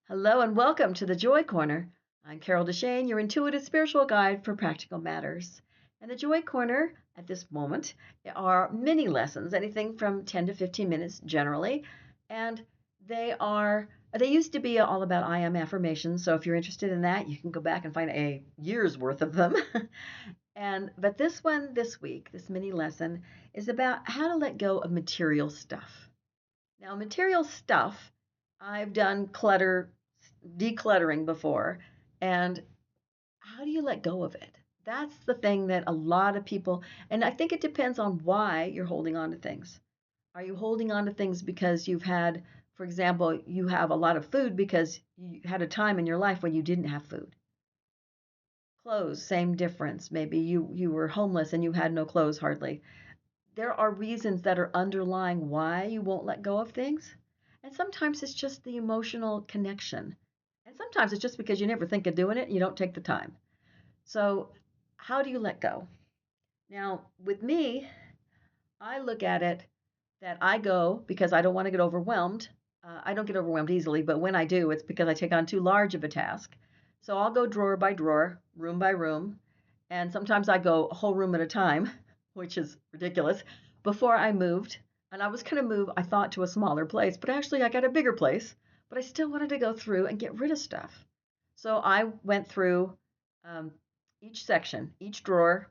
Hello and welcome to the Joy Corner. I'm Carol DeChaine, your intuitive spiritual guide for practical matters. And the Joy Corner at this moment are mini lessons, anything from 10 to 15 minutes generally. And they used to be all about I am affirmations. So if you're interested in that, you can go back and find a year's worth of them. But this one this week, this mini lesson is about how to let go of material stuff. Now, material stuff, I've done decluttering before, and how do you let go of it? That's the thing that a lot of people, and I think it depends on why you're holding on to things. Are you holding on to things because you've had, for example, you have a lot of food because you had a time in your life when you didn't have food? Clothes, same difference. Maybe you were homeless and you had no clothes hardly. There are reasons that are underlying why you won't let go of things. And sometimes it's just the emotional connection. And sometimes it's just because you never think of doing it and you don't take the time. So, how do you let go? Now, with me, I look at it that I go because I don't want to get overwhelmed. I don't get overwhelmed easily, but when I do, it's because I take on too large of a task. So I'll go drawer by drawer, room by room, and sometimes I go a whole room at a time, which is ridiculous. Before I moved, and I was going to move, I thought to a smaller place, but actually I got a bigger place, but I still wanted to go through and get rid of stuff. So I went through um, each section, each drawer,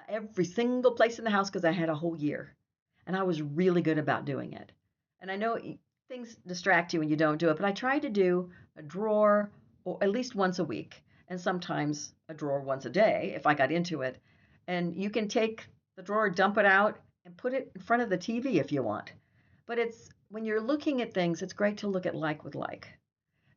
every single place in the house because I had a whole year. And I was really good about doing it. And I know things distract you when you don't do it, but I tried to do a drawer or at least once a week, and sometimes a drawer once a day if I got into it. And you can take the drawer, dump it out, and put it in front of the TV if you want. But it's when you're looking at things, it's great to look at like with like.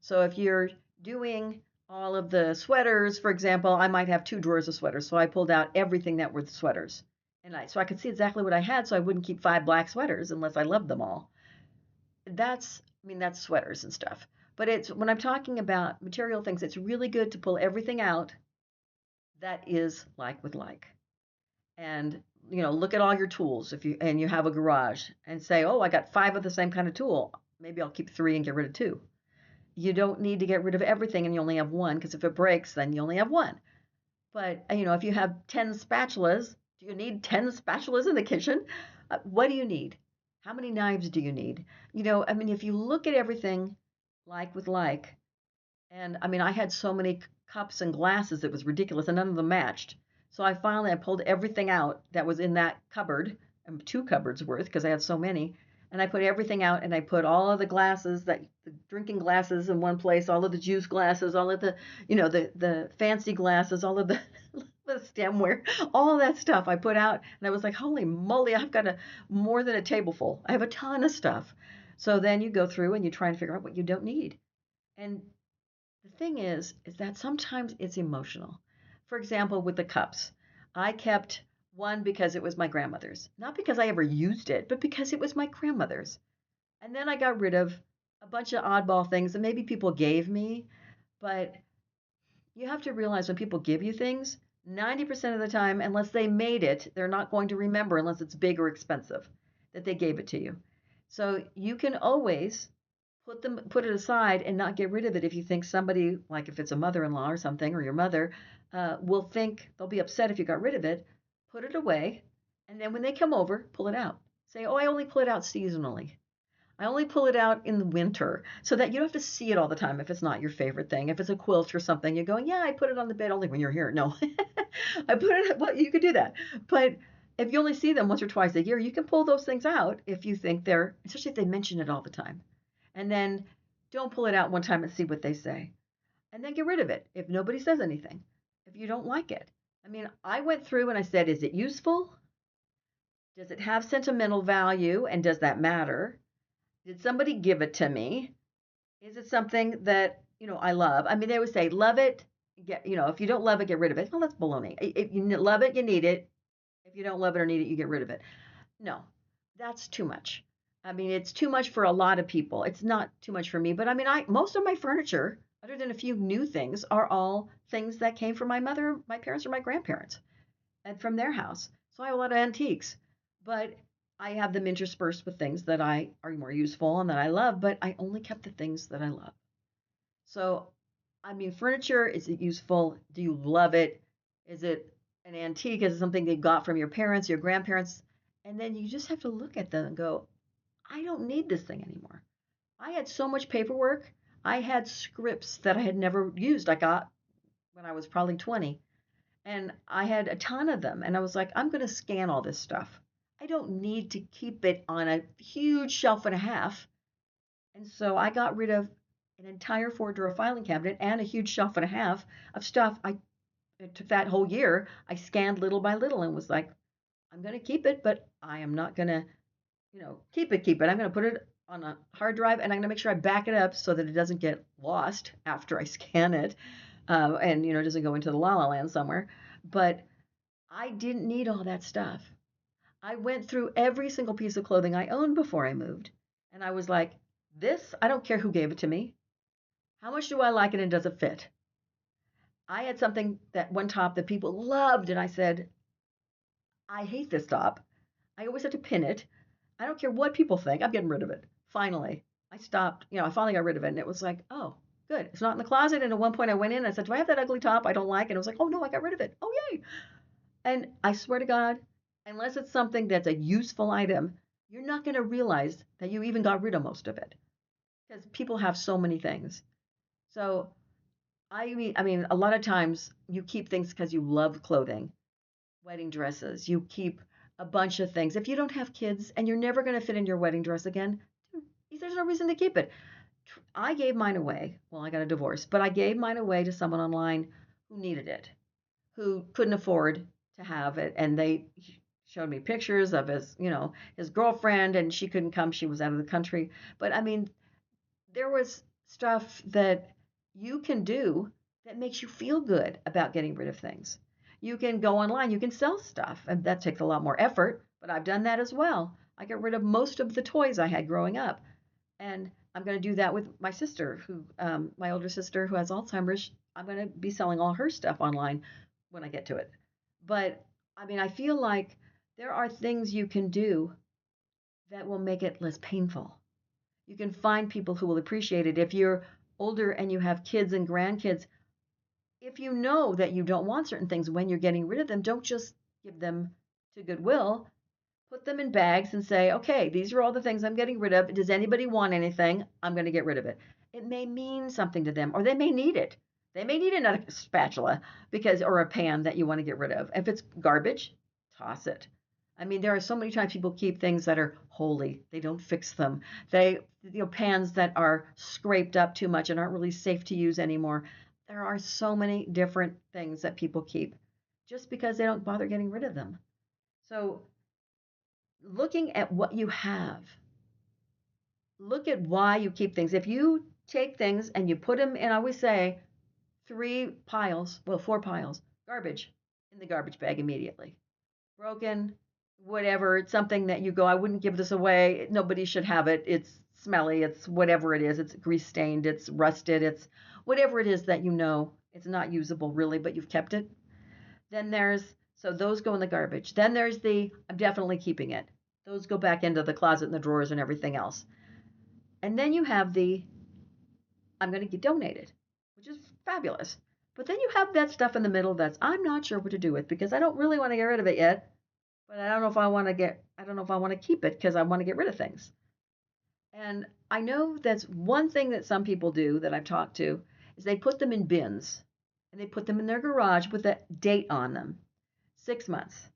So if you're doing all of the sweaters, for example, I might have two drawers of sweaters. So I pulled out everything that were the sweaters. So I could see exactly what I had so I wouldn't keep five black sweaters unless I loved them all. That's sweaters and stuff. But it's when I'm talking about material things, it's really good to pull everything out that is like with like. And look at all your tools if you have a garage and say, "Oh, I got five of the same kind of tool. Maybe I'll keep three and get rid of two." You don't need to get rid of everything and you only have one because if it breaks, then you only have one. But if you have 10 spatulas, do you need 10 spatulas in the kitchen? What do you need? How many knives do you need? If you look at everything like with like, and I had so many cups and glasses, it was ridiculous, and none of them matched. So I pulled everything out that was in that cupboard, two cupboards worth, because I had so many, and I put everything out, and I put all of the glasses, the drinking glasses in one place, all of the juice glasses, all of the, the fancy glasses, all of the the stemware, all of that stuff I put out, and I was like, holy moly, I've got more than a table full. I have a ton of stuff. So then you go through and you try and figure out what you don't need. And the thing is that sometimes it's emotional. For example, with the cups, I kept one because it was my grandmother's, not because I ever used it, but because it was my grandmother's. And then I got rid of a bunch of oddball things that maybe people gave me, but you have to realize when people give you things, 90% of the time, unless they made it, they're not going to remember unless it's big or expensive that they gave it to you. So you can always put it aside and not get rid of it if you think somebody, like if it's a mother-in-law or something, or your mother, will think they'll be upset if you got rid of it. Put it away, and then when they come over, pull it out. Say, oh, I only pull it out seasonally. I only pull it out in the winter so that you don't have to see it all the time if it's not your favorite thing. If it's a quilt or something, you're going, yeah, I put it on the bed only when you're here. No, I put it, well, you could do that. But if you only see them once or twice a year, you can pull those things out if you think especially if they mention it all the time. And then don't pull it out one time and see what they say. And then get rid of it if nobody says anything, if you don't like it. I went through and I said, is it useful? Does it have sentimental value? And does that matter? Did somebody give it to me? Is it something that, I love? They always say, love it. If you don't love it, get rid of it. Well, that's baloney. If you love it, you need it. If you don't love it or need it, you get rid of it. No, that's too much. It's too much for a lot of people. It's not too much for me. But most of my furniture, other than a few new things, are all things that came from my mother, my parents, or my grandparents, and from their house. So I have a lot of antiques, but I have them interspersed with things that I are more useful and that I love. But I only kept the things that I love. So, I mean, furniture, is it useful? Do you love it? Is it an antique? Is it something they got from your parents, your grandparents? And then you just have to look at them and go, I don't need this thing anymore. I had so much paperwork. I had scripts that I had never used. I got when I was probably 20, and I had a ton of them. And I was like, I'm going to scan all this stuff. I don't need to keep it on a huge shelf and a half. And so I got rid of an entire 4 drawer filing cabinet and a huge shelf and a half of stuff. It took that whole year. I scanned little by little and was like, I'm going to keep it, but I am not going to, keep it. I'm going to put it on a hard drive, and I'm going to make sure I back it up so that it doesn't get lost after I scan it, and it doesn't go into the la la land somewhere. But I didn't need all that stuff. I went through every single piece of clothing I owned before I moved, and I was like, this, I don't care who gave it to me. How much do I like it, and does it fit? I had something, that one top that people loved, and I said, I hate this top. I always have to pin it. I don't care what people think. I'm getting rid of it. Finally, I stopped. I finally got rid of it, and it was like, oh, good. It's not in the closet. And at one point, I went in and I said, do I have that ugly top I don't like? And it was like, oh no, I got rid of it. Oh yay! And I swear to God, unless it's something that's a useful item, you're not going to realize that you even got rid of most of it, because people have so many things. So I mean, a lot of times you keep things because you love clothing, wedding dresses. You keep a bunch of things. If you don't have kids and you're never going to fit in your wedding dress again, there's no reason to keep it. I gave mine away. Well, I got a divorce, but I gave mine away to someone online who needed it, who couldn't afford to have it. And they showed me pictures of his girlfriend, and she couldn't come. She was out of the country. But I mean, there was stuff that you can do that makes you feel good about getting rid of things. You can go online, you can sell stuff, and that takes a lot more effort, but I've done that as well. I got rid of most of the toys I had growing up, and I'm going to do that with my sister, my older sister who has Alzheimer's. I'm going to be selling all her stuff online when I get to it. But I mean, I feel like there are things you can do that will make it less painful. You can find people who will appreciate it. If you're older and you have kids and grandkids, if you know that you don't want certain things when you're getting rid of them, don't just give them to Goodwill. Put them in bags and say, okay, these are all the things I'm getting rid of. Does anybody want anything? I'm going to get rid of it. It may mean something to them, or they may need it. They may need another spatula or a pan that you want to get rid of. If it's garbage, toss it. I mean, there are so many times people keep things that are holy. They don't fix them. Pans that are scraped up too much and aren't really safe to use anymore. There are so many different things that people keep just because they don't bother getting rid of them. So, looking at what you have, look at why you keep things. If you take things and you put them in, I always say 3 piles, well, 4 piles, garbage in the garbage bag immediately. Broken, whatever, it's something that you go, I wouldn't give this away. Nobody should have it. It's smelly. It's whatever it is. It's grease stained. It's rusted. It's whatever it is that it's not usable really, but you've kept it. Then so those go in the garbage. Then there's I'm definitely keeping it. Those go back into the closet and the drawers and everything else. And then you have I'm going to get donated, which is fabulous. But then you have that stuff in the middle I'm not sure what to do with, because I don't really want to get rid of it yet, but I don't know if I want to keep it because I want to get rid of things. And I know that's one thing that some people do that I've talked to is they put them in bins, and they put them in their garage with a date on them. 6 months.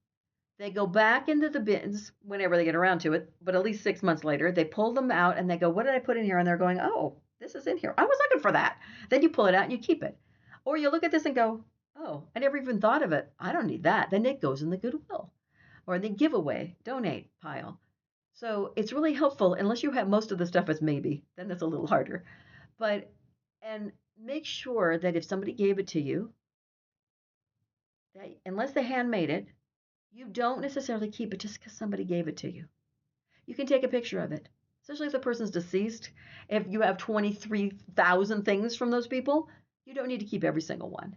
They go back into the bins whenever they get around to it, but at least 6 months later, they pull them out and they go, what did I put in here? And they're going, oh, this is in here. I was looking for that. Then you pull it out and you keep it. Or you look at this and go, oh, I never even thought of it. I don't need that. Then it goes in the Goodwill or the giveaway, donate pile. So it's really helpful, unless you have most of the stuff as maybe, then that's a little harder. And make sure that if somebody gave it to you, that unless they handmade it, you don't necessarily keep it just because somebody gave it to you. You can take a picture of it, especially if the person's deceased. If you have 23,000 things from those people, you don't need to keep every single one.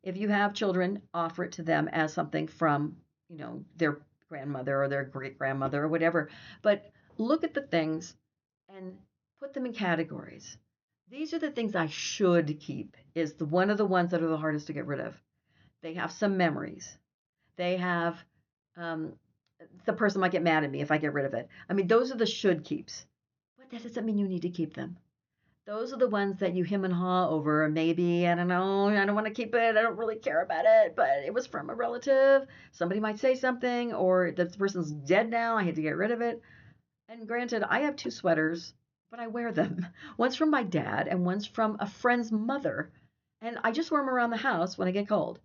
If you have children, offer it to them as something from, their grandmother or their great grandmother or whatever. But look at the things and put them in categories. These are the things I should keep, is the one of the ones that are the hardest to get rid of. They have some memories. They have, um, the person might get mad at me if I get rid of it. I mean, those are the should keeps, but that doesn't mean you need to keep them. Those are the ones that you hem and haw over. Maybe, I don't know, I don't want to keep it. I don't really care about it, but it was from a relative. Somebody might say something, or the person's dead now. I had to get rid of it. And granted, I have two sweaters, but I wear them. One's from my dad, and one's from a friend's mother. And I just wear them around the house when I get cold.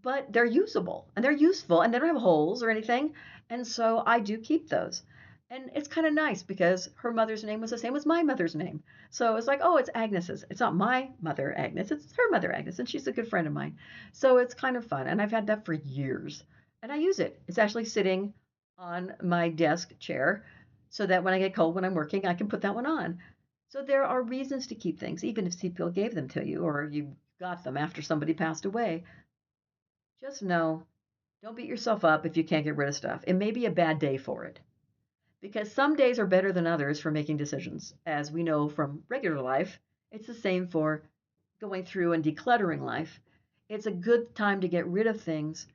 But they're usable and they're useful and they don't have holes or anything. And so I do keep those. And it's kind of nice because her mother's name was the same as my mother's name. So it's like, oh, it's Agnes's. It's not my mother, Agnes. It's her mother, Agnes. And she's a good friend of mine. So it's kind of fun. And I've had that for years. And I use it. It's actually sitting on my desk chair so that when I get cold when I'm working, I can put that one on. So there are reasons to keep things, even if people gave them to you or you got them after somebody passed away. Just know, don't beat yourself up if you can't get rid of stuff. It may be a bad day for it because some days are better than others for making decisions. As we know from regular life, it's the same for going through and decluttering life. It's a good time to get rid of things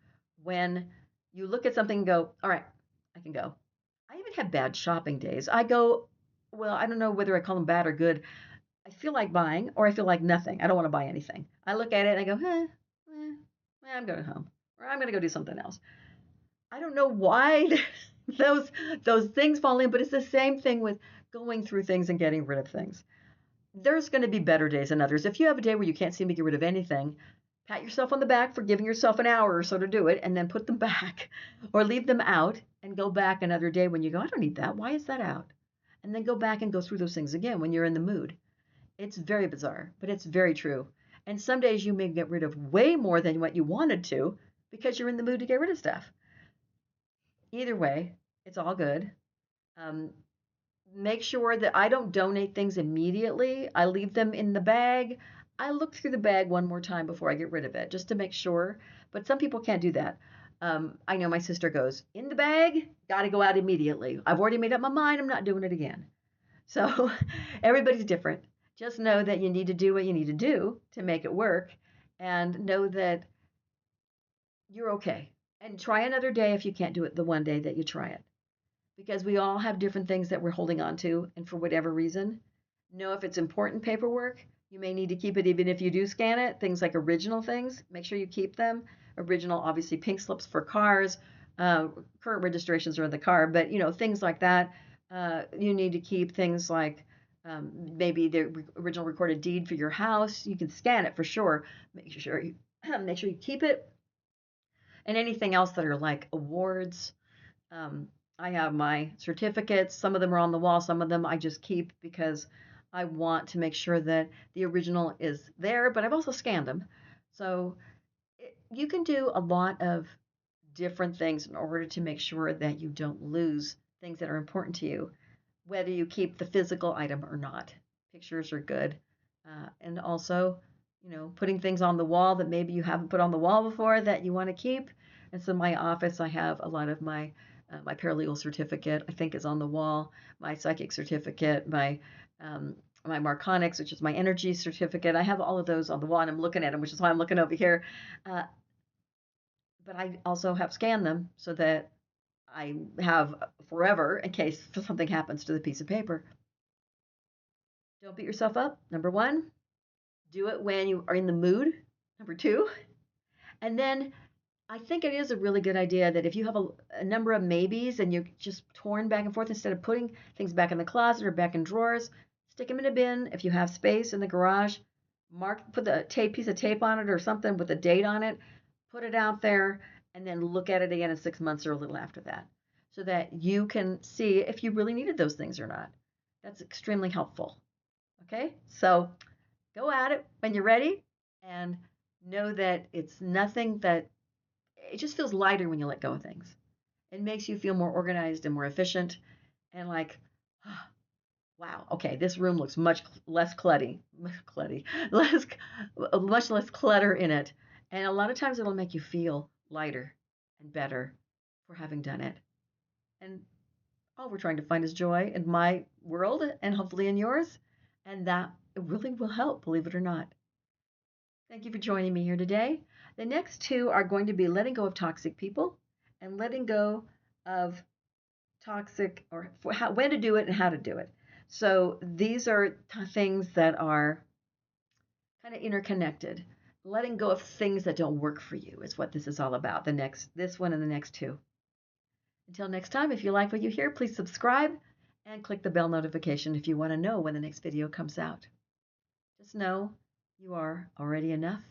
when you look at something and go, all right, I can go. I even have bad shopping days. I go, well, I don't know whether I call them bad or good. I feel like buying or I feel like nothing. I don't want to buy anything. I look at it and I go, I'm going home or I'm going to go do something else. I don't know why those those things fall in, but it's the same thing with going through things and getting rid of things. There's going to be better days than others. If you have a day where you can't seem to get rid of anything, pat yourself on the back for giving yourself an hour or so to do it and then put them back or leave them out and go back another day when you go, I don't need that. Why is that out? And then go back and go through those things again when you're in the mood. It's very bizarre, but it's very true. And some days you may get rid of way more than what you wanted to because you're in the mood to get rid of stuff. Either way, it's all good. Um, Make sure that I don't donate things immediately. I leave them in the bag. I look through the bag one more time before I get rid of it, just to make sure. But some people can't do that. I know my sister goes, in the bag, got to go out immediately. I've already made up my mind. I'm not doing it again. So everybody's different. Just know that you need to do what you need to do to make it work and know that you're okay. And try another day if you can't do it the one day that you try it. Because we all have different things that we're holding on to, and for whatever reason, know if it's important paperwork, you may need to keep it even if you do scan it. Things like original things, make sure you keep them. Original, obviously, pink slips for cars. Current registrations are in the car, but things like that. You need to keep things like maybe the original recorded deed for your house. You can scan it for sure. Make sure you make sure you keep it, and anything else that are like awards. Um, I have my certificates. Some of them are on the wall. Some of them I just keep because I want to make sure that the original is there, but I've also scanned them. So you can do a lot of different things in order to make sure that you don't lose things that are important to you, whether you keep the physical item or not. Pictures are good. And also, putting things on the wall that maybe you haven't put on the wall before that you want to keep. And so in my office, I have a lot of my paralegal certificate, I think, is on the wall. My psychic certificate, my Marconics, which is my energy certificate. I have all of those on the wall, and I'm looking at them, which is why I'm looking over here. Uh, but I also have scanned them so that I have forever in case something happens to the piece of paper. Don't beat yourself up. Number one, do it when you are in the mood. Number two, and then I think it is a really good idea that if you have a number of maybes and you're just torn back and forth, instead of putting things back in the closet or back in drawers, stick them in a bin. If you have space in the garage, put the piece of tape on it or something with a date on it, put it out there, and then look at it again in 6 months or a little after that so that you can see if you really needed those things or not. That's extremely helpful. Okay, so go at it when you're ready and know that it's nothing that it just feels lighter when you let go of things. It makes you feel more organized and more efficient and like, oh, wow, okay, this room looks much less less, much less clutter in it. And a lot of times it'll make you feel lighter and better for having done it. And all we're trying to find is joy in my world and hopefully in yours. And that it really will help, believe it or not. Thank you for joining me here today. The next two are going to be letting go of toxic people and letting go of toxic, or when to do it and how to do it. So these are things that are kind of interconnected. Letting go of things that don't work for you is what this is all about. This one and the next two. Until next time, if you like what you hear, please subscribe and click the bell notification if you want to know when the next video comes out. Just know you are already enough.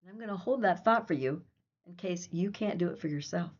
And I'm going to hold that thought for you in case you can't do it for yourself.